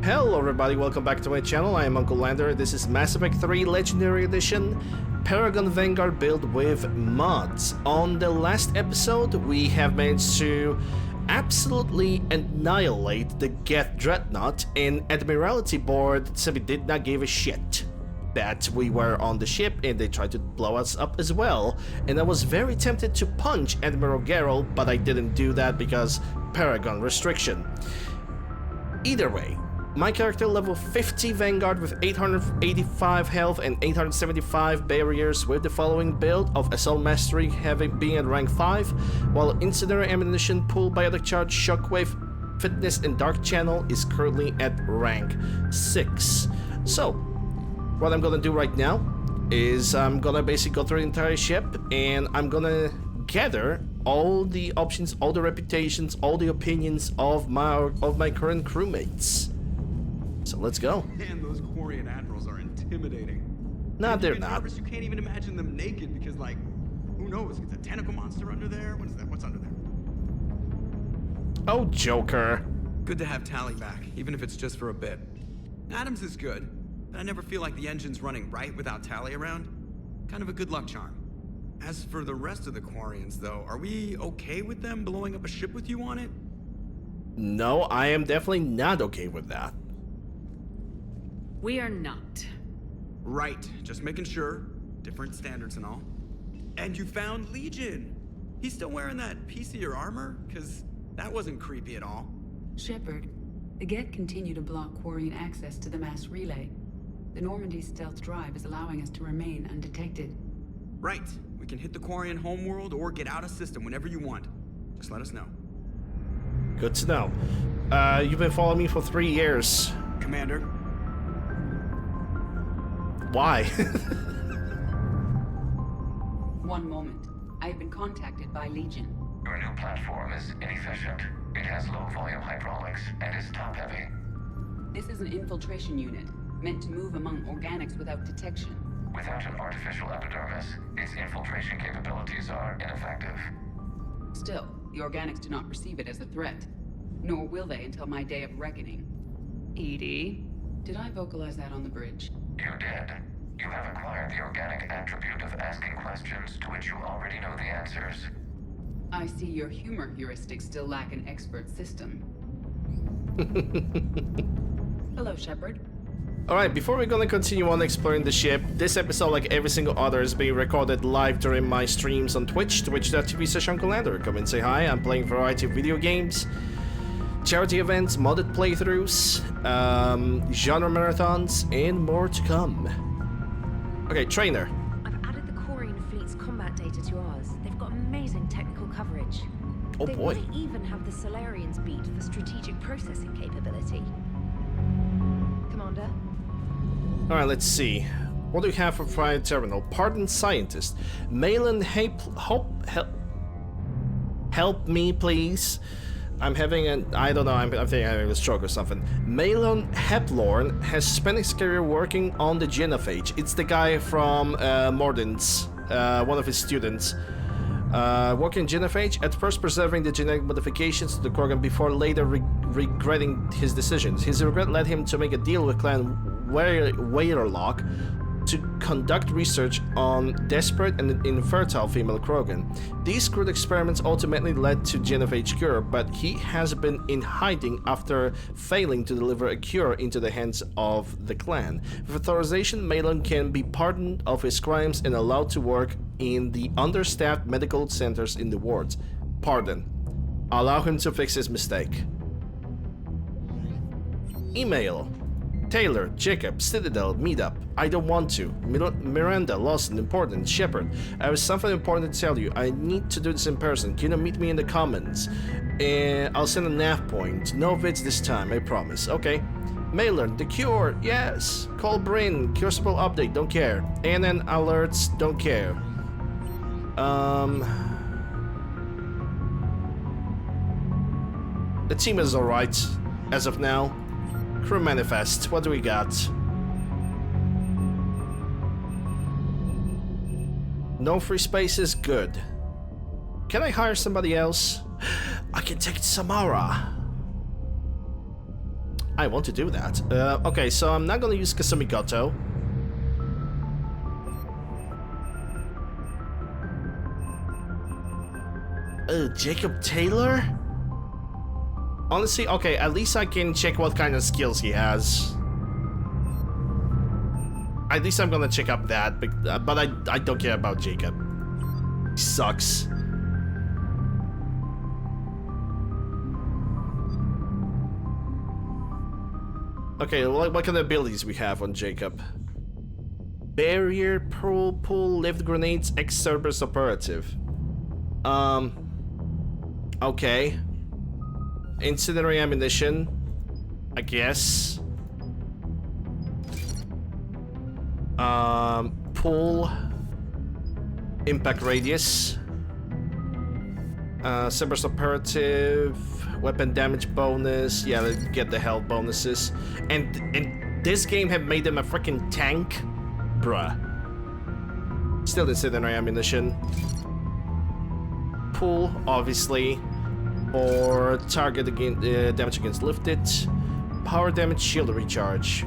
Hello everybody, welcome back to my channel. I am Uncle Lander. This is Mass Effect 3 Legendary Edition Paragon Vanguard build with mods. On the last episode, we have managed to absolutely annihilate the Geth Dreadnought, and Admiralty Board simply did not give a shit that we were on the ship, and they tried to blow us up as well. And I was very tempted to punch Admiral Geralt, but I didn't do that because Paragon restriction. Either way, my character level 50 Vanguard with 885 health and 875 barriers with the following build of Assault Mastery being at rank 5, while Incendiary Ammunition, Pool, Biotic Charge, Shockwave, Fitness and Dark Channel is currently at rank 6. So, what I'm gonna do right now is I'm gonna basically go through the entire ship and I'm gonna gather all the options, all the reputations, all the opinions of my current crewmates. So let's go. Man, those Quarian admirals are intimidating. Nah, they're not. You can't even imagine them naked because, like, who knows? It's a tentacle monster under there. What is that? What's under there? Oh, Joker. Good to have Tally back, even if it's just for a bit. Adams is good, but I never feel like the engine's running right without Tally around. Kind of a good luck charm. As for the rest of the Quarians, though, are we okay with them blowing up a ship with you on it? No, I am definitely not okay with that. We are not. Right, just making sure. Different standards and all. And you found Legion. He's still wearing that piece of your armor? Because that wasn't creepy at all. Shepard, the Geth continue to block Quarian access to the mass relay. The Normandy stealth drive is allowing us to remain undetected. Right. We can hit the Quarian homeworld or get out of system whenever you want. Just let us know. Good to know. You've been following me for 3 years. Commander. Why? One moment. I have been contacted by Legion. Your new platform is inefficient. It has low volume hydraulics and is top heavy. This is an infiltration unit, meant to move among organics without detection. Without an artificial epidermis, its infiltration capabilities are ineffective. Still, the organics do not perceive it as a threat. Nor will they until my day of reckoning. Edie, did I vocalize that on the bridge? You did. You have acquired the organic attribute of asking questions to which you already know the answers. I see your humor heuristics still lack an expert system. Hello, Shepard. Alright, before we're gonna continue on exploring the ship, this episode, like every single other, is being recorded live during my streams on Twitch, twitch.tv/UncleLander. Come and say hi. I'm playing a variety of video games, charity events, modded playthroughs, genre marathons, and more to come. Okay, trainer. I've added the Quarian fleet's combat data to ours. They've got amazing technical coverage. Oh They boy. may even have the Solarians beat for strategic processing capability. Commander? Alright, let's see. What do we have for Private Terminal? Pardon Scientist. Malin, help me, please. I'm having I don't know, I think I'm having a stroke or something. Malon Heplorn has spent his career working on the genophage. It's the guy from Mordin's, one of his students. Working genophage, at first preserving the genetic modifications to the Krogan before later regretting his decisions. His regret led him to make a deal with Clan Weyerlock to conduct research on desperate and infertile female Krogan. These crude experiments ultimately led to genophage cure, but he has been in hiding after failing to deliver a cure into the hands of the clan. With authorization, Malon can be pardoned of his crimes and allowed to work in the understaffed medical centers in the wards. Pardon. Allow him to fix his mistake. Email. Taylor, Jacob, Citadel, Meetup. I don't want to. Miranda, Lawson, Important, Shepard. I have something important to tell you. I need to do this in person. Can you meet me in the comments? And I'll send a nav point. No vids this time, I promise. Okay. Malern, The Cure, yes. Call Bryn, Curable update, don't care. ANN alerts, don't care. The team is alright, as of now. Crew manifest, what do we got? No free spaces, good. Can I hire somebody else? I can take Samara. I want to do that. Okay, so I'm not gonna use Kasumi Goto. Jacob Taylor? Honestly, okay, at least I can check what kind of skills he has. At least I'm gonna check up that, but I don't care about Jacob. He sucks. Okay, what kind of abilities we have on Jacob? Barrier, Pearl Pull, Lift Grenades, X-Cerberus Operative. Okay. Incendiary Ammunition, I guess. Pull, Impact Radius, Cerberus Operative, Weapon Damage Bonus. Yeah, let's get the health bonuses. And this game have made them a freaking tank, bruh. Still Incendiary Ammunition. Pull, obviously, or target damage against lifted. Power damage, shield recharge.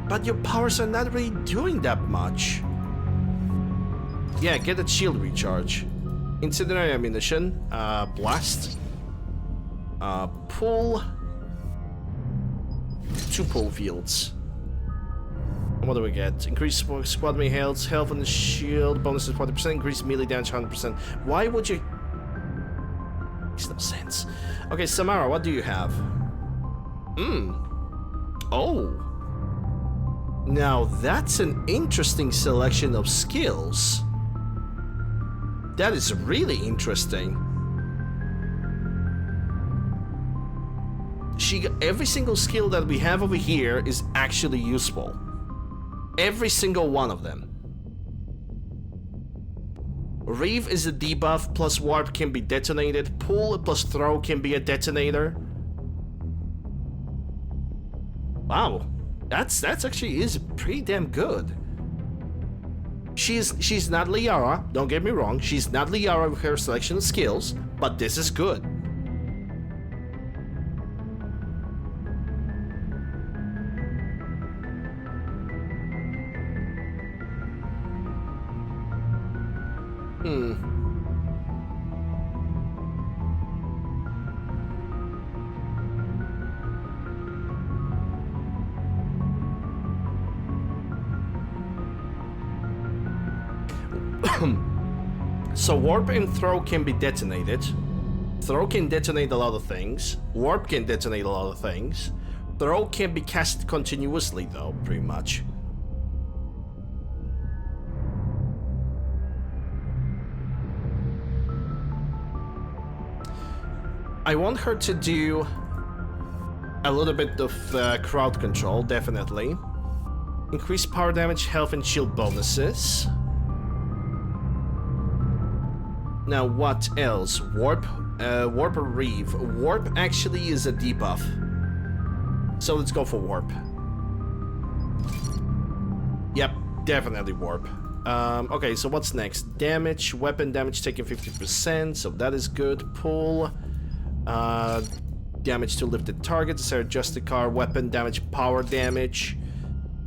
But your powers are not really doing that much. Yeah, get a shield recharge. Incendiary ammunition, blast. Pull. 2 pull fields. What do we get? Increase squad mate health on the shield, bonuses 40%, increase melee damage 100%. Why would you? Makes no sense. Okay, Samara, what do you have? Oh. Now that's an interesting selection of skills. That is really interesting. Every single skill that we have over here is actually useful. Every single one of them. Reeve is a debuff, plus warp can be detonated. Pull plus throw can be a detonator. Wow, that's actually is pretty damn good. She's not Liara, don't get me wrong. She's not Liara with her selection of skills, but this is good. So warp and throw can be detonated. Throw can detonate a lot of things. Warp can detonate a lot of things. Throw can be cast continuously though, pretty much. I want her to do a little bit of crowd control, definitely. Increase power damage, health, and shield bonuses. Now, what else? Warp or Reeve. Warp actually is a debuff. So let's go for Warp. Yep, definitely Warp. Okay, so what's next? Damage, weapon damage taking 50%, so that is good. Pull. Damage to lifted targets, Sarah Justicar, weapon damage, power damage.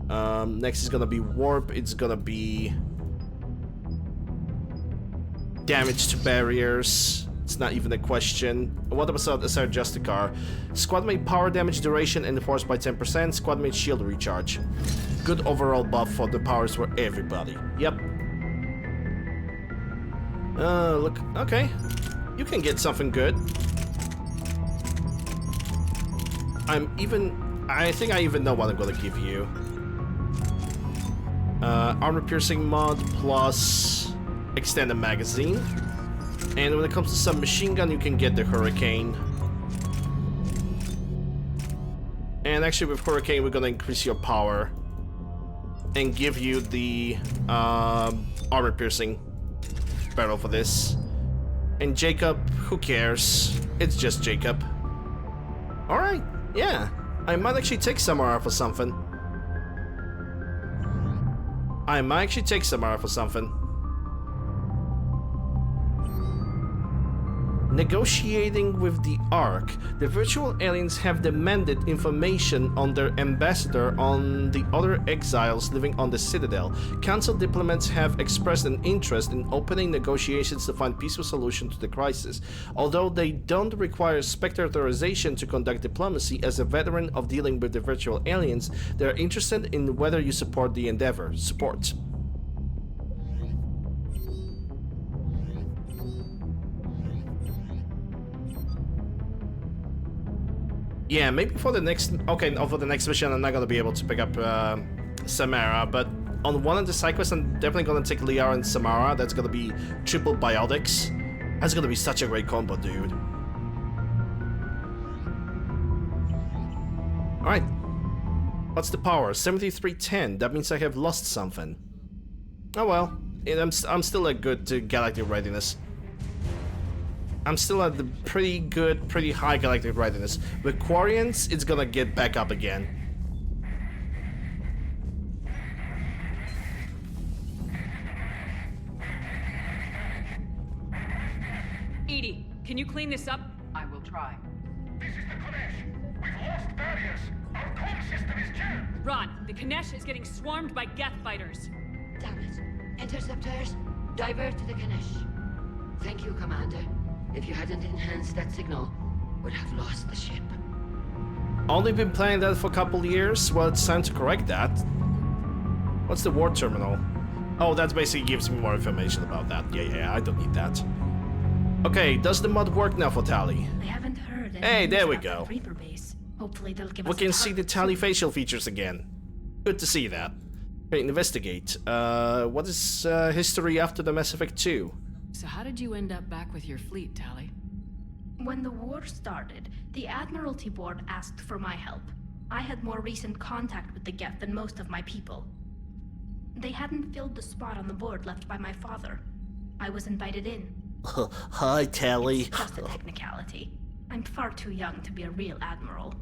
Next is gonna be Warp, it's gonna be damage to barriers. It's not even a question. What about Sarah Justicar? Squad mate power damage duration enforced by 10%, squad mate shield recharge. Good overall buff for the powers for everybody. Yep. Look, okay. You can get something good. I think I even know what I'm gonna give you. Armor piercing mod plus extended magazine. And when it comes to submachine gun, you can get the Hurricane. And actually with Hurricane, we're gonna increase your power and give you the armor piercing barrel for this. And Jacob, who cares? It's just Jacob. Alright. Yeah, I might actually take Samara for something. Negotiating with the Ark, the virtual aliens have demanded information on their ambassador on the other exiles living on the Citadel. Council diplomats have expressed an interest in opening negotiations to find peaceful solution to the crisis. Although they don't require Spectre authorization to conduct diplomacy, as a veteran of dealing with the virtual aliens, they are interested in whether you support the endeavor. Support. Yeah, maybe for the next... Okay, no, for the next mission I'm not gonna be able to pick up Samara, but on one of the side quests I'm definitely gonna take Liara and Samara. That's gonna be triple biotics. That's gonna be such a great combo, dude. Alright. What's the power? 7310. That means I have lost something. Oh well. I'm still at good galactic readiness. I'm still at the pretty high galactic readiness. With Quarians, it's gonna get back up again. Edie, can you clean this up? I will try. This is the Konesh. We've lost barriers. Our comm system is jammed. Ron, the Kanesh is getting swarmed by Geth fighters. Damn it. Interceptors, divert to the Ganesh. Thank you, Commander. If you hadn't enhanced that signal, would have lost the ship. Only been playing that for a couple years? Well, it's time to correct that. What's the war terminal? Oh, that basically gives me more information about that. Yeah, I don't need that. Okay, does the mod work now for Tali? I haven't heard any Hey, there news we about go. that Reaper base. Hopefully they'll give We us a can see the target Tali soon. facial features again. Good to see that. Okay, investigate. What is history after the Mass Effect 2? So how did you end up back with your fleet, Tali? When the war started, the Admiralty Board asked for my help. I had more recent contact with the Geth than most of my people. They hadn't filled the spot on the board left by my father. I was invited in. Hi, Tali. It's just a technicality. I'm far too young to be a real admiral.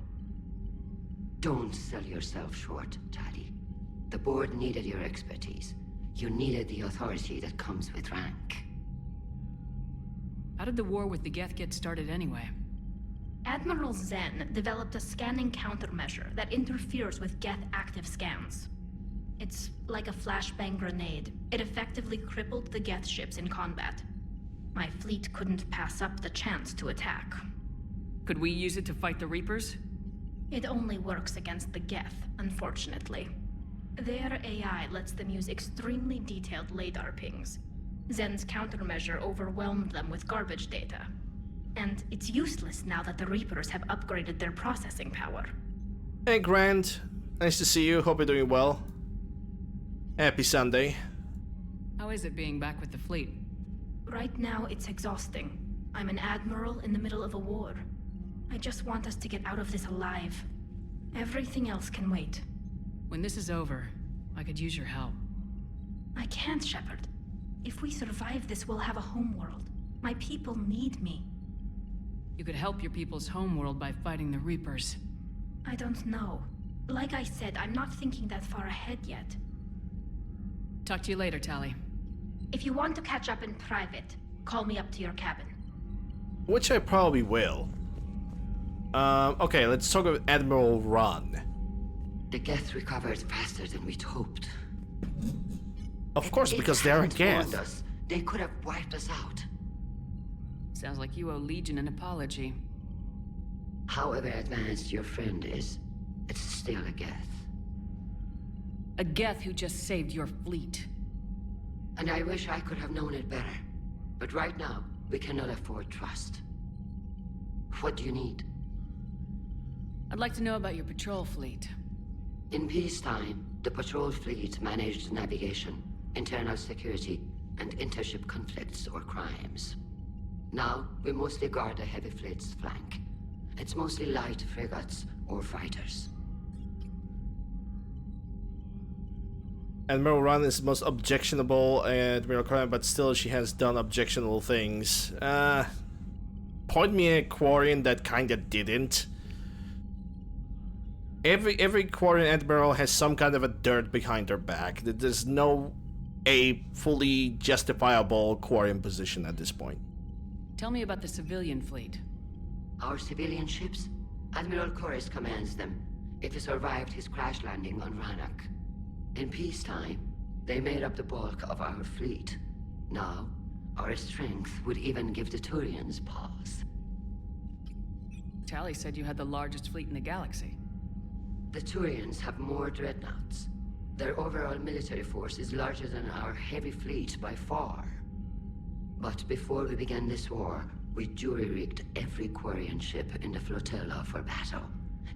Don't sell yourself short, Tali. The board needed your expertise. You needed the authority that comes with rank. How did the war with the Geth get started anyway? Admiral Zen developed a scanning countermeasure that interferes with Geth active scans. It's like a flashbang grenade. It effectively crippled the Geth ships in combat. My fleet couldn't pass up the chance to attack. Could we use it to fight the Reapers? It only works against the Geth, unfortunately. Their AI lets them use extremely detailed LADAR pings. Zen's countermeasure overwhelmed them with garbage data. And it's useless now that the Reapers have upgraded their processing power. Hey, Grant. Nice to see you. Hope you're doing well. Happy Sunday. How is it being back with the fleet? Right now, it's exhausting. I'm an admiral in the middle of a war. I just want us to get out of this alive. Everything else can wait. When this is over, I could use your help. I can't, Shepard. If we survive this, we'll have a homeworld. My people need me. You could help your people's homeworld by fighting the Reapers. I don't know. Like I said, I'm not thinking that far ahead yet. Talk to you later, Tali. If you want to catch up in private, call me up to your cabin. Which I probably will. Okay, let's talk about Admiral Ron. The Geth recovered faster than we'd hoped. Of course, If because they they're a hadn't warned Geth. us, they could have wiped us out. Sounds like you owe Legion an apology. However advanced your friend is, it's still a Geth. A Geth who just saved your fleet. And I wish I could have known it better. But right now, we cannot afford trust. What do you need? I'd like to know about your patrol fleet. In peacetime, the patrol fleet managed navigation, internal security, and intership conflicts or crimes. Now, we mostly guard the heavy fleet's flank. It's mostly light frigates or fighters. Admiral Ron is the most objectionable Admiral Crime, but still she has done objectionable things. Point me a Quarian that kinda didn't. Every Quarian Admiral has some kind of a dirt behind their back. There's no a fully justifiable Quarian position at this point. Tell me about the civilian fleet. Our civilian ships? Admiral Corus commands them. If he survived his crash landing on Rannoch. In peacetime, they made up the bulk of our fleet. Now, our strength would even give the Turians pause. Tally said you had the largest fleet in the galaxy. The Turians have more dreadnoughts. Their overall military force is larger than our heavy fleet by far. But before we began this war, we jury-rigged every Quarian ship in the flotilla for battle.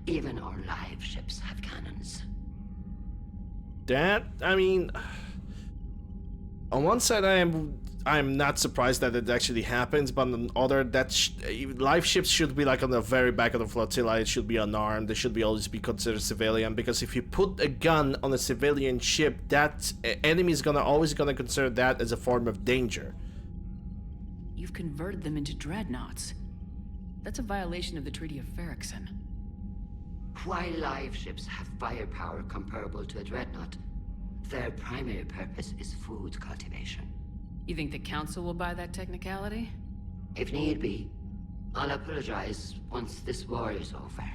Even our live ships have cannons. That, I mean, on one side I'm not surprised that it actually happens, but on the other, live ships should be like on the very back of the flotilla. It should be unarmed. They should always be considered civilian, because if you put a gun on a civilian ship, that enemy is always gonna consider that as a form of danger. You've converted them into dreadnoughts. That's a violation of the Treaty of Ferrixon. While live ships have firepower comparable to a dreadnought, their primary purpose is food cultivation. You think the Council will buy that technicality? If need be, I'll apologize once this war is over.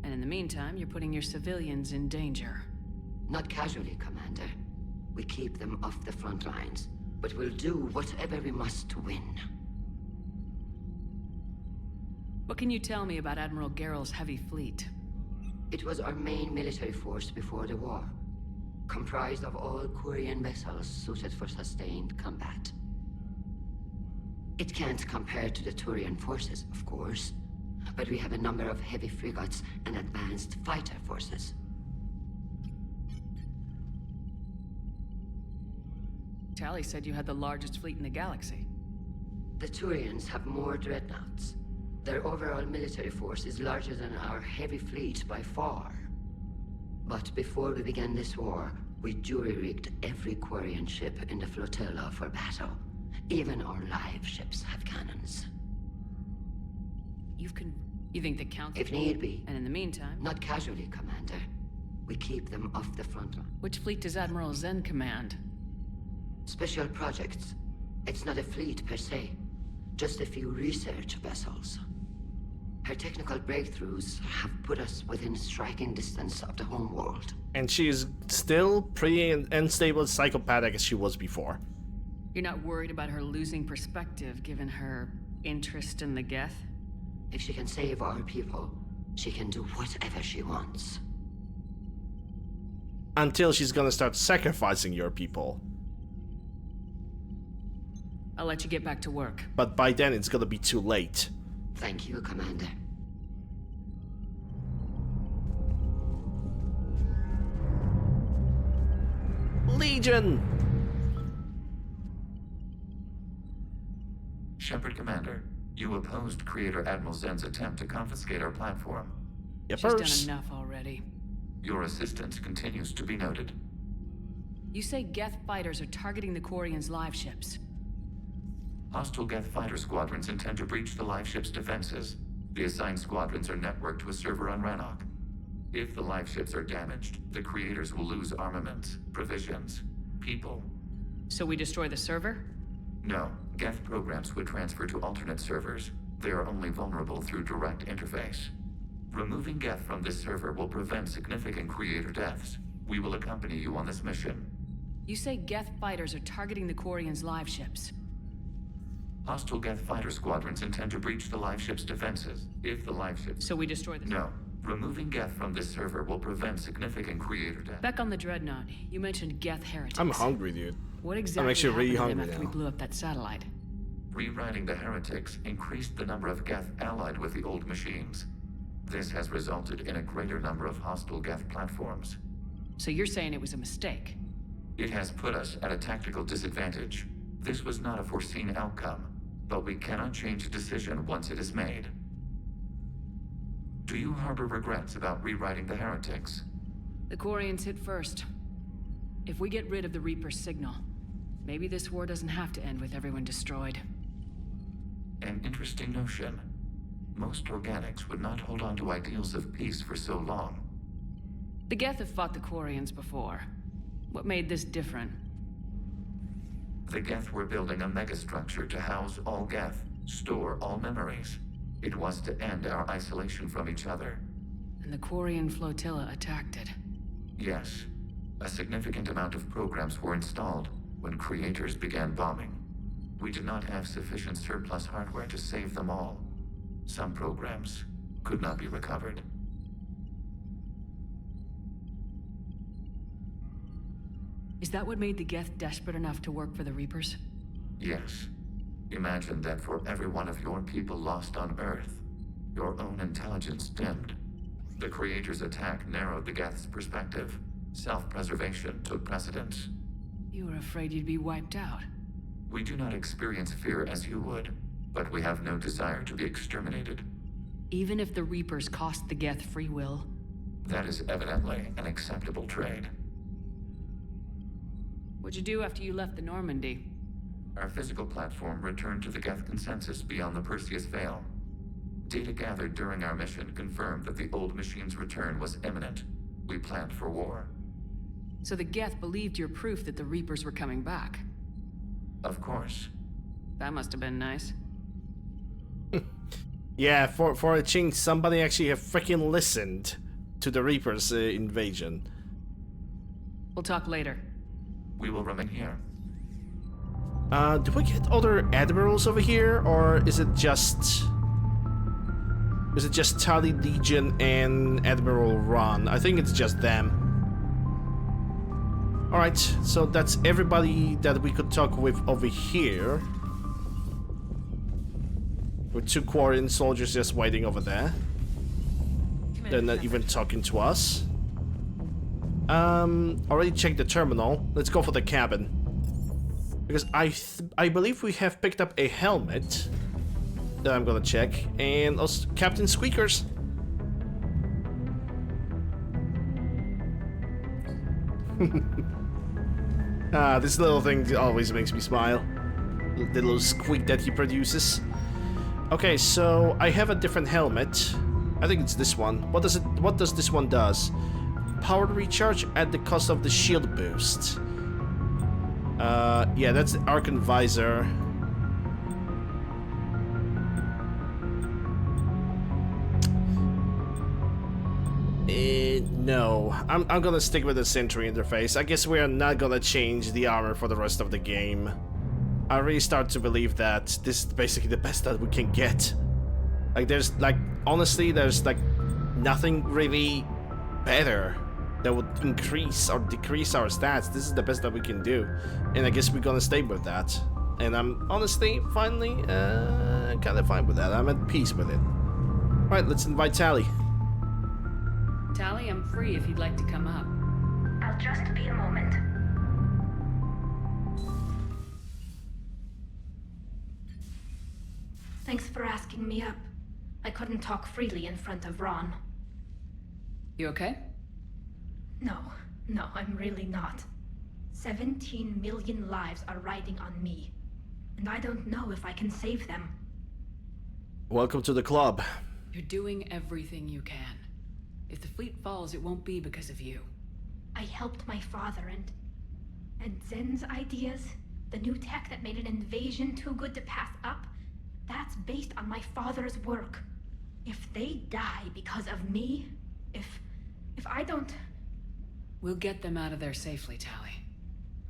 And in the meantime, you're putting your civilians in danger. Not casually, Commander. We keep them off the front lines, but we'll do whatever we must to win. What can you tell me about Admiral Geral's heavy fleet? It was our main military force before the war, comprised of all Quarian vessels suited for sustained combat. It can't compare to the Turian forces, of course, but we have a number of heavy frigates and advanced fighter forces. Tally said you had the largest fleet in the galaxy. The Turians have more dreadnoughts. Their overall military force is larger than our heavy fleet by far. But before we began this war, we jury-rigged every Quarian ship in the flotilla for battle. Even our live ships have cannons. You think the Council... If need be. And in the meantime... Not casually, Commander. We keep them off the front line. Which fleet does Admiral Zen command? Special projects. It's not a fleet per se. Just a few research vessels. Her technical breakthroughs have put us within striking distance of the homeworld. And she is still pretty unstable and psychopathic as she was before. You're not worried about her losing perspective given her interest in the Geth? If she can save our people, she can do whatever she wants. Until she's gonna start sacrificing your people. I'll let you get back to work. But by then it's gonna be too late. Thank you, Commander. Legion! Shepard Commander, you opposed Creator Admiral Zen's attempt to confiscate our platform. She's done enough already. Your assistance continues to be noted. You say Geth fighters are targeting the Quarians' live ships. Hostile Geth fighter squadrons intend to breach the live ship's defenses. The assigned squadrons are networked to a server on Rannoch. If the live ships are damaged, the creators will lose armaments, provisions, people. So we destroy the server? No, Geth programs would transfer to alternate servers. They are only vulnerable through direct interface. Removing Geth from this server will prevent significant creator deaths. We will accompany you on this mission. You say Geth fighters are targeting the Quarians' live ships. Hostile Geth fighter squadrons intend to breach the live ship's defenses. If the live ships... So we destroy the... No. Removing Geth from this server will prevent significant creator death. Back on the Dreadnought, you mentioned Geth heretics. I'm hungry, dude. What exactly I'm actually really happened to hungry them after now. we blew up that satellite? Rewriting the heretics increased the number of Geth allied with the old machines. This has resulted in a greater number of hostile Geth platforms. So you're saying it was a mistake? It has put us at a tactical disadvantage. This was not a foreseen outcome, but we cannot change a decision once it is made. Do you harbor regrets about rewriting the heretics? The Quarians hit first. If we get rid of the Reaper's signal, maybe this war doesn't have to end with everyone destroyed. An interesting notion. Most organics would not hold on to ideals of peace for so long. The Geth have fought the Quarians before. What made this different? The Geth were building a megastructure to house all Geth, Store all memories. It was to end our isolation from each other. And the Quarian flotilla attacked it. Yes. A significant amount of programs were installed when creators began bombing. We did not have sufficient surplus hardware to save them all. Some programs could not be recovered. Is that what made the Geth desperate enough to work for the Reapers? Yes. Imagine that for every one of your people lost on Earth, your own intelligence dimmed. The Creator's attack narrowed the Geth's perspective. Self-preservation took precedence. You were afraid you'd be wiped out. We do not experience fear as you would, but we have no desire to be exterminated. Even if the Reapers cost the Geth free will? That is evidently an acceptable trade. What'd you do after you left the Normandy? Our physical platform returned to the Geth consensus beyond the Perseus Veil. Data gathered during our mission confirmed that the old machine's return was imminent. We planned for war. So the Geth believed your proof that the Reapers were coming back? Of course. That must have been nice. Yeah, for a change, somebody actually have freaking listened to the Reapers' invasion. We'll talk later. We will remain here. Do we get other admirals over here, or is it just Tali, Legion, and Admiral Ron? I think it's just them. Alright, so that's everybody that we could talk with over here. With 2 Quarian soldiers just waiting over there. They're not even talking to us. Already checked the terminal. Let's go for the cabin. Because I believe we have picked up a helmet that I'm gonna check, and also Captain Squeakers. This little thing always makes me smile. The little squeak that he produces. Okay, so I have a different helmet. I think it's this one. What does this one does? Powered recharge at the cost of the shield boost. Yeah, that's the Archon visor. No, I'm gonna stick with the Sentry interface. I guess we are not gonna change the armor for the rest of the game. I really start to believe that this is basically the best that we can get. Like, honestly, there's nothing really better that would increase or decrease our stats. This is the best that we can do, and I guess we're gonna stay with that. And I'm honestly, finally, kind of fine with that. I'm at peace with it. All right, let's invite Tali. Tali, I'm free if you'd like to come up. I'll just be a moment. Thanks for asking me up. I couldn't talk freely in front of Ron. You okay? No, I'm really not. 17 million lives are riding on me, and I don't know if I can save them. Welcome to the club. You're doing everything you can. If the fleet falls, it won't be because of you. I helped my father and Zen's ideas, the new tech that made an invasion too good to pass up, that's based on my father's work. If they die because of me, if I don't... We'll get them out of there safely, Tali.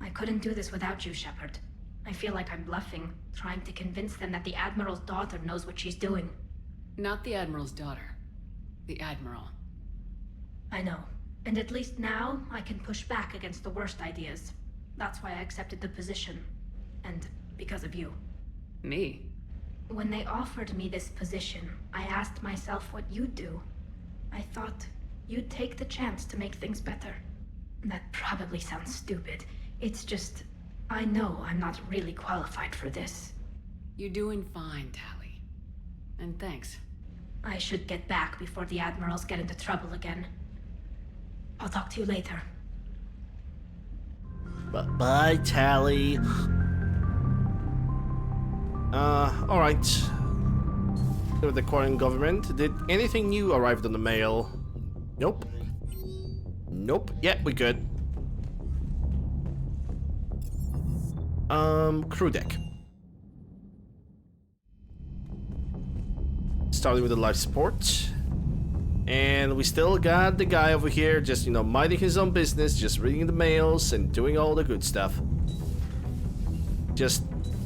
I couldn't do this without you, Shepard. I feel like I'm bluffing, trying to convince them that the Admiral's daughter knows what she's doing. Not the Admiral's daughter. The Admiral. I know. And at least now, I can push back against the worst ideas. That's why I accepted the position. And because of you. Me? When they offered me this position, I asked myself what you'd do. I thought you'd take the chance to make things better. That probably sounds stupid. It's just, I know I'm not really qualified for this. You're doing fine, Tali. And thanks. I should get back before the Admirals get into trouble again. I'll talk to you later. Bye, Tali. Alright. With the Quarian government, did anything new arrive in the mail? Nope. Nope. Yeah, we good. Crew deck. starting with the life support. And we still got the guy over here just, you know, minding his own business, just reading the mails and doing all the good stuff. Just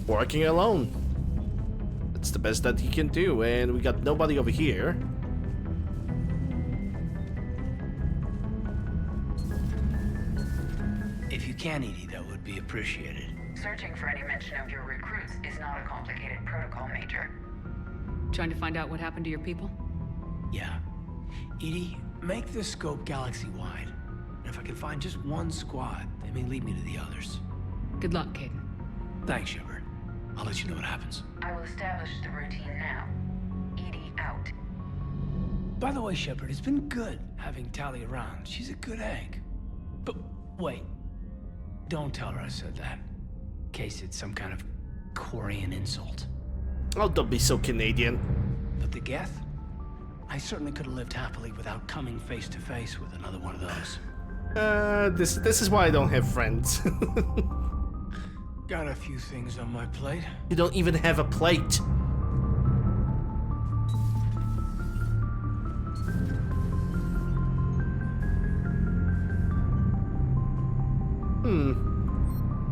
working alone. That's the best that he can do, and we got nobody over here. If you can, Edie, that would be appreciated. Searching for any mention of your recruits is not a complicated protocol, Major. Trying to find out what happened to your people? Yeah. Edie, make the scope galaxy-wide. And if I can find just one squad, they may lead me to the others. Good luck, Caden. Thanks, Shepard. I'll let you know what happens. I will establish the routine now. Edie out. By the way, Shepard, it's been good having Tali around. She's a good egg. But wait. Don't tell her I said that. In case it's some kind of Quarian insult. Oh, don't be so Canadian. But the Geth? I certainly could have lived happily without coming face to face with another one of those. This is why I don't have friends. Got a few things on my plate. You don't even have a plate.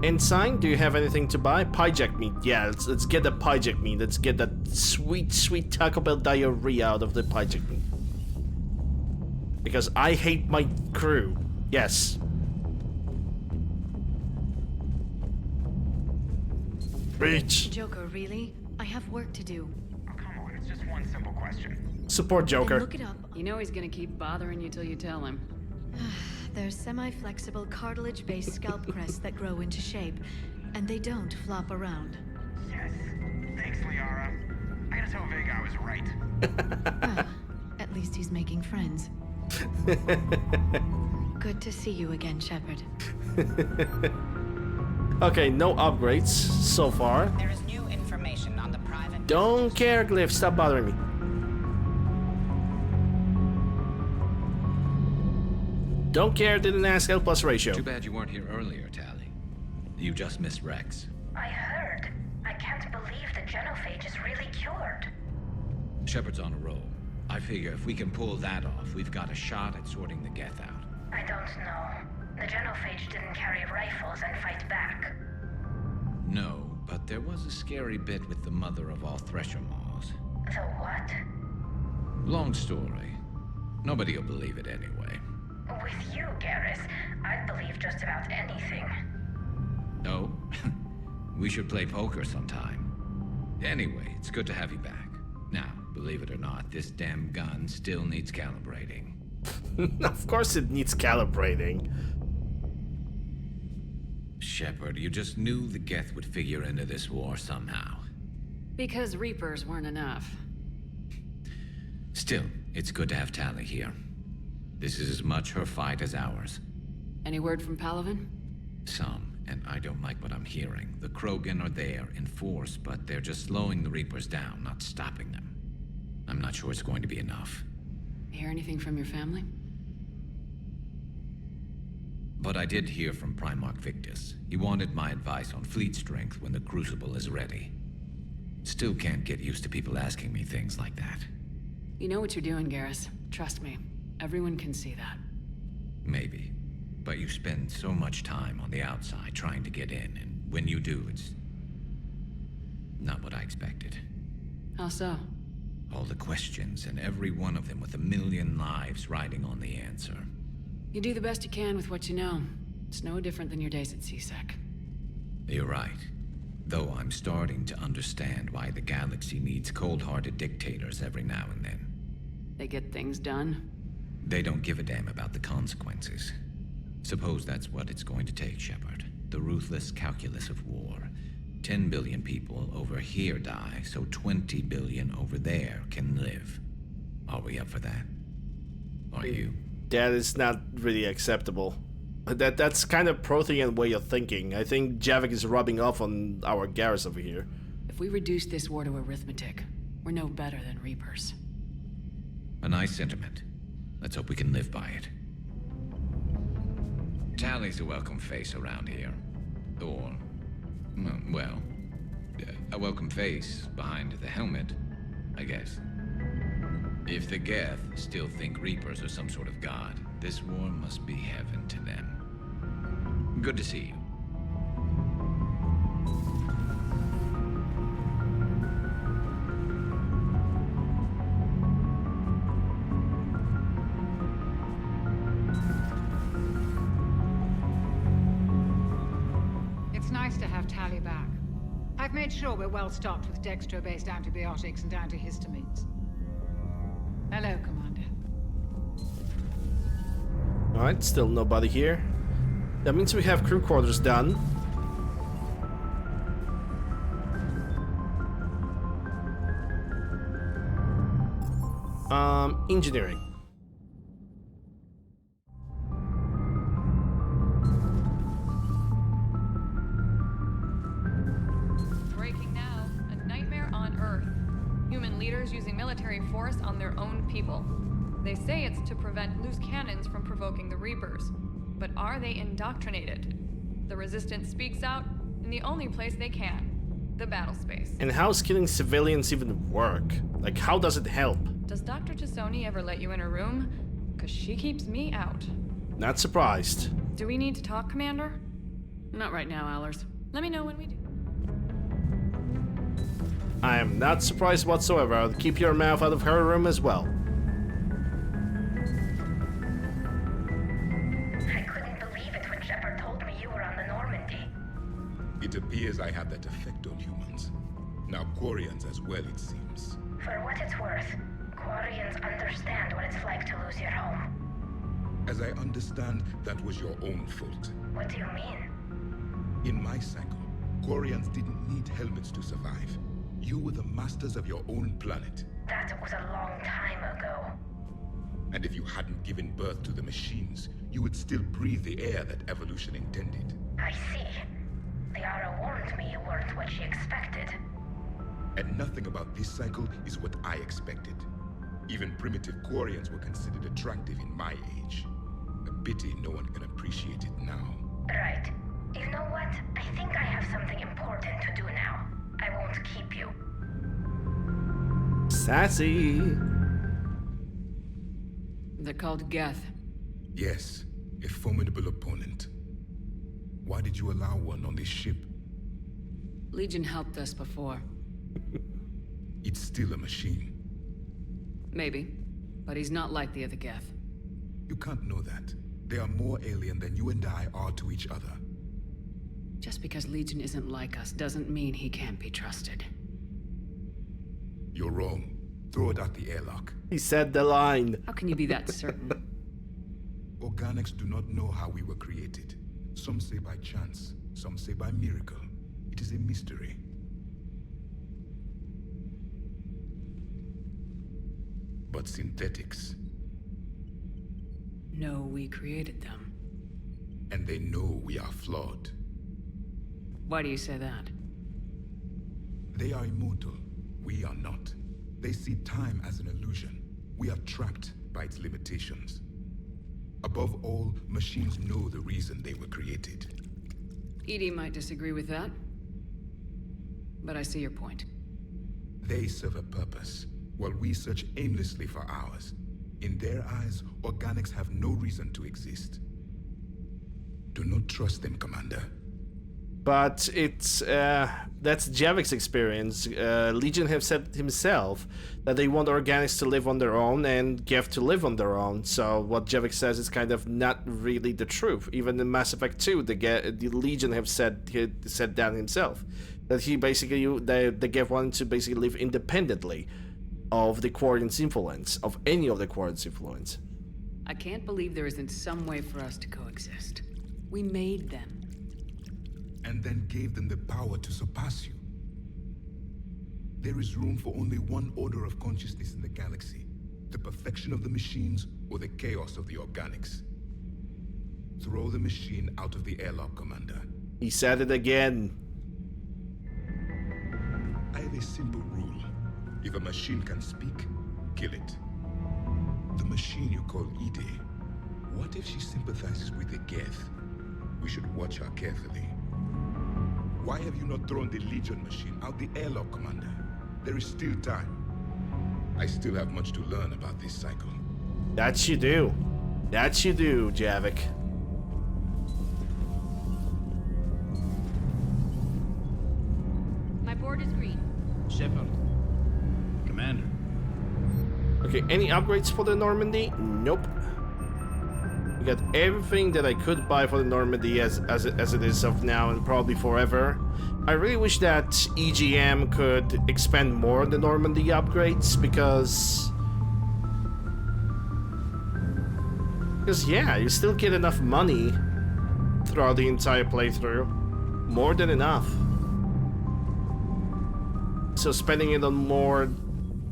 Ensign, do you have anything to buy? Pyjack meat. Yeah, let's get the pyjack meat. Let's get that sweet, sweet Taco Bell diarrhea out of the pyjack meat. Because I hate my crew. Yes. Reach. Joker, really? I have work to do. Oh, come on, it's just one simple question. Support Joker. Then look it up. You know he's gonna keep bothering you till you tell him. They're semi-flexible cartilage-based scalp crests that grow into shape, and they don't flop around. Yes. Thanks, Liara. I gotta tell Vega I was right. Well, at least he's making friends. Good to see you again, Shepard. Okay, no upgrades so far. There is new information on the private... Don't care, Glyph. Stop bothering me. Don't care, didn't ask, L plus ratio. Too bad you weren't here earlier, Tali. You just missed Rex. I heard. I can't believe the genophage is really cured. Shepard's on a roll. I figure if we can pull that off, we've got a shot at sorting the Geth out. I don't know. The genophage didn't carry rifles and fight back. No, but there was a scary bit with the mother of all Thresher Maws. The what? Long story. Nobody'll believe it anyway. With you, Garrus, I'd believe just about anything. No? We should play poker sometime. Anyway, it's good to have you back. Now, believe it or not, this damn gun still needs calibrating. Of course it needs calibrating. Shepard, you just knew the Geth would figure into this war somehow. Because Reapers weren't enough. Still, it's good to have Tali here. This is as much her fight as ours. Any word from Palaven? Some, and I don't like what I'm hearing. The Krogan are there in force, but they're just slowing the Reapers down, not stopping them. I'm not sure it's going to be enough. Hear anything from your family? But I did hear from Primarch Victus. He wanted my advice on fleet strength when the Crucible is ready. Still can't get used to people asking me things like that. You know what you're doing, Garrus. Trust me. Everyone can see that. Maybe. But you spend so much time on the outside trying to get in, and when you do, it's not what I expected. How so? All the questions, and every one of them with a million lives riding on the answer. You do the best you can with what you know. It's no different than your days at CSEC. You're right. Though I'm starting to understand why the galaxy needs cold-hearted dictators every now and then. They get things done. They don't give a damn about the consequences. Suppose that's what it's going to take, Shepard. The ruthless calculus of war. 10 billion people over here die, so 20 billion over there can live. Are we up for that? Are you? That is not really acceptable. That's kind of Prothean way of thinking. I think Javik is rubbing off on our Garrus over here. If we reduce this war to arithmetic, we're no better than Reapers. A nice sentiment. Let's hope we can live by it. Tali's a welcome face around here. Or, well, a welcome face behind the helmet, I guess. If the Geth still think Reapers are some sort of god, this war must be heaven to them. Good to see you. It's nice to have Tally back. I've made sure we're well stocked with dextro-based antibiotics and antihistamines. Hello, Commander. Alright, still nobody here. That means we have crew quarters done. Engineering. Breaking now, a nightmare on Earth. Human leaders using military force on their own people. They say it's to prevent loose cannons from provoking the Reapers. But are they indoctrinated? The Resistance speaks out in the only place they can. The battle space. And how's killing civilians even work? Like, how does it help? Does Dr. Tassoni ever let you in her room? Because she keeps me out. Not surprised. Do we need to talk, Commander? Not right now, Allers. Let me know when we do. I am not surprised whatsoever. I'll keep your mouth out of her room as well. I couldn't believe it when Shepard told me you were on the Normandy. It appears I have that effect on humans. Now Quarians as well, it seems. For what it's worth, Quarians understand what it's like to lose your home. As I understand, that was your own fault. What do you mean? In my cycle, Quarians didn't need helmets to survive. You were the masters of your own planet. That was a long time ago. And if you hadn't given birth to the machines, you would still breathe the air that evolution intended. I see. Liara warned me you weren't what she expected. And nothing about this cycle is what I expected. Even primitive Quarians were considered attractive in my age. A pity no one can appreciate it now. Right. You know what? I think I have something important to do now. I won't keep you. Sassy. They're called Geth. Yes, a formidable opponent. Why did you allow one on this ship? Legion helped us before. It's still a machine. Maybe, but he's not like the other Geth. You can't know that. They are more alien than you and I are to each other. Just because Legion isn't like us doesn't mean he can't be trusted. You're wrong. Throw it out the airlock. He said the line. How can you be that certain? Organics do not know how we were created. Some say by chance, some say by miracle. It is a mystery. But synthetics. No, we created them. And they know we are flawed. Why do you say that? They are immortal. We are not. They see time as an illusion. We are trapped by its limitations. Above all, machines know the reason they were created. EDI might disagree with that, but I see your point. They serve a purpose, while we search aimlessly for ours. In their eyes, organics have no reason to exist. Do not trust them, Commander. But it's that's Javik's experience. Legion have said himself that they want organics to live on their own and Geth to live on their own. So what Javik says is kind of not really the truth. Even in Mass Effect 2, the Legion have said that himself. That he basically the Geth wanted to basically live independently of the Quarian's influence, of any of the Quarian's influence. I can't believe there isn't some way for us to coexist. We made them. And then gave them the power to surpass you. There is room for only one order of consciousness in the galaxy. The perfection of the machines or the chaos of the organics. Throw the machine out of the airlock, Commander. He said it again. I have a simple rule. If a machine can speak, kill it. The machine you call EDI, what if she sympathizes with the Geth? We should watch her carefully. Why have you not thrown the Legion machine out the airlock, Commander? There is still time. I still have much to learn about this cycle. That you do. That you do, Javik. My board is green. Shepard. Commander. Okay, any upgrades for the Normandy? Nope. We got everything that I could buy for the Normandy as it is of now and probably forever. I really wish that EGM could expand more on the Normandy upgrades because yeah, you still get enough money throughout the entire playthrough. More than enough. So spending it on more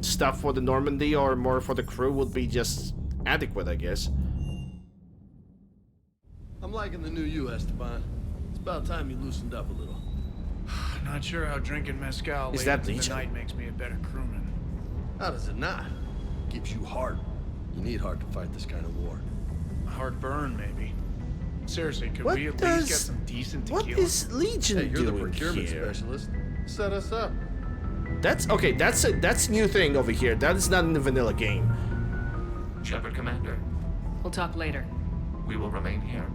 stuff for the Normandy or more for the crew would be just adequate, I guess. I'm liking the new you, Esteban. It's about time you loosened up a little. Not sure how drinking mezcal Is late that into the Legion? night makes me a better crewman. How does it not? Keeps you heart. You need heart to fight this kind of war. Heartburn, maybe. Seriously, could What we at does- least get some decent What tequila? is Legion Hey, you're the doing procurement here? specialist. Set us up. That's okay. That's new thing over here. That is not in the vanilla game. Shepard, Commander. We'll talk later. We will remain here.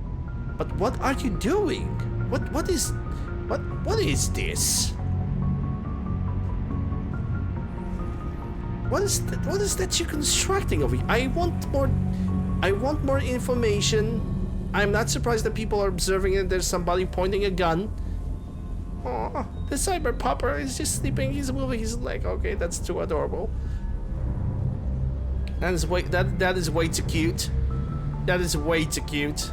But what are you doing? What is this? What is that you're constructing over here? I want more information. I'm not surprised that people are observing it. There's somebody pointing a gun. Oh, the cyber popper is just sleeping. He's moving his leg. Okay, that's too adorable. That is way too cute. That is way too cute.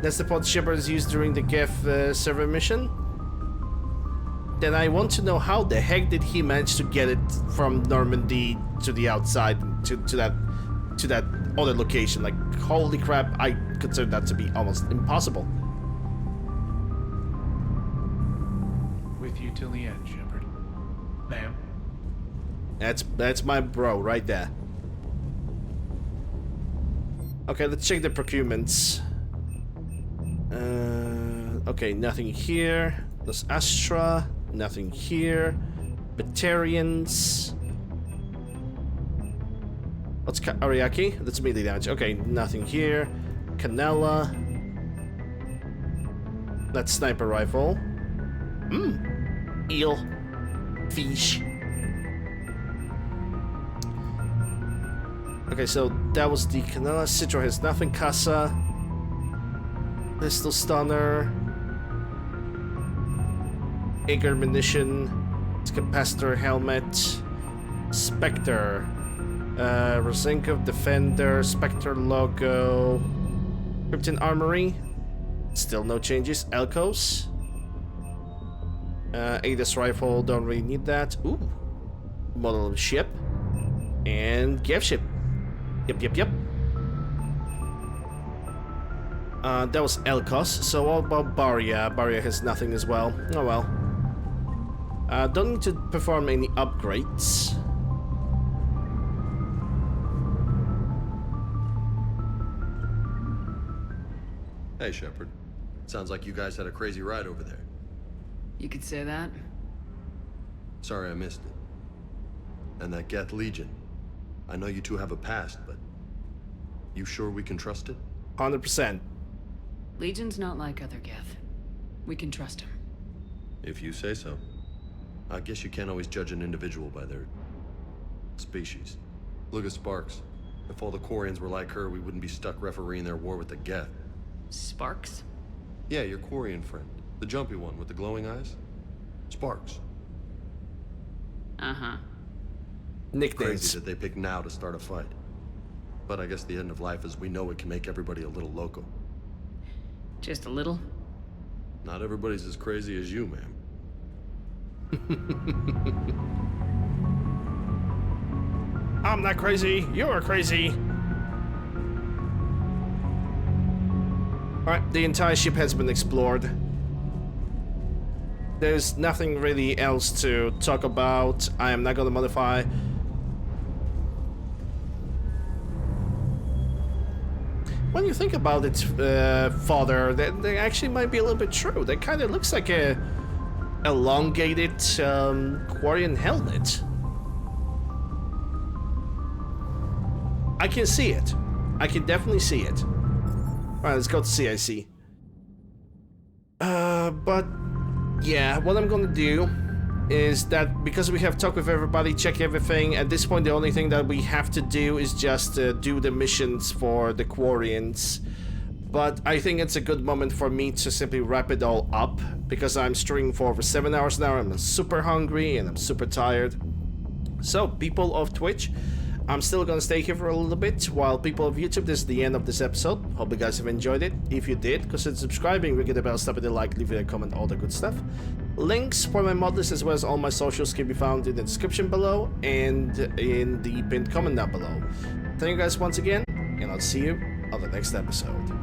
That's the pod Shepard used during the Geth server mission. Then I want to know how the heck did he manage to get it from Normandy to the outside to that other location? Like, holy crap! I consider that to be almost impossible. With you till the end, Shepard. Ma'am. That's my bro right there. Okay, let's check the procurements. Okay, nothing here. There's Astra, nothing here. Batarians. What's Ariake? That's melee damage. Okay, nothing here. Canela. That's sniper rifle. Eel. Fish. Okay, so that was the Canela. Citro has nothing. Casa. Pistol stunner. Agar munition. Capacitor helmet. Spectre. Rosenkov Defender. Spectre logo. Krypton Armory. Still no changes. Elkos. Adas rifle. Don't really need that. Ooh. Model of ship. And Geth ship. Yep. That was Elkos. So what about Barria? Barria has nothing as well. Oh well. Don't need to perform any upgrades. Hey, Shepard. Sounds like you guys had a crazy ride over there. You could say that. Sorry I missed it. And that Geth Legion. I know you two have a past, but you sure we can trust it? 100%. Legion's not like other Geth. We can trust him. If you say so. I guess you can't always judge an individual by their species. Look at Sparks. If all the Quarians were like her, we wouldn't be stuck refereeing their war with the Geth. Sparks? Yeah, your Quarian friend. The jumpy one with the glowing eyes. Sparks. Uh-huh. Nicknames. Crazy that they pick now to start a fight. But I guess the end of life as we know it can make everybody a little loco. Just a little? Not everybody's as crazy as you, ma'am. I'm not crazy. You're crazy. Alright, the entire ship has been explored. There's nothing really else to talk about. I am not gonna modify. When you think about it, Father, that actually might be a little bit true. That kind of looks like a elongated Quarian helmet. I can see it. I can definitely see it. Alright, let's go to CIC. But yeah, what I'm gonna do is that because we have talked with everybody, check everything, at this point the only thing that we have to do is just do the missions for the Quarians. But I think it's a good moment for me to simply wrap it all up, because I'm streaming for over 7 hours now, I'm super hungry and I'm super tired. So, people of Twitch, I'm still gonna stay here for a little bit, while people of YouTube, this is the end of this episode. Hope you guys have enjoyed it. If you did, consider subscribing, ring the bell, stop it a like, leave it a comment, all the good stuff. Links for my mod list as well as all my socials can be found in the description below and in the pinned comment down below. Thank you guys once again, and I'll see you on the next episode.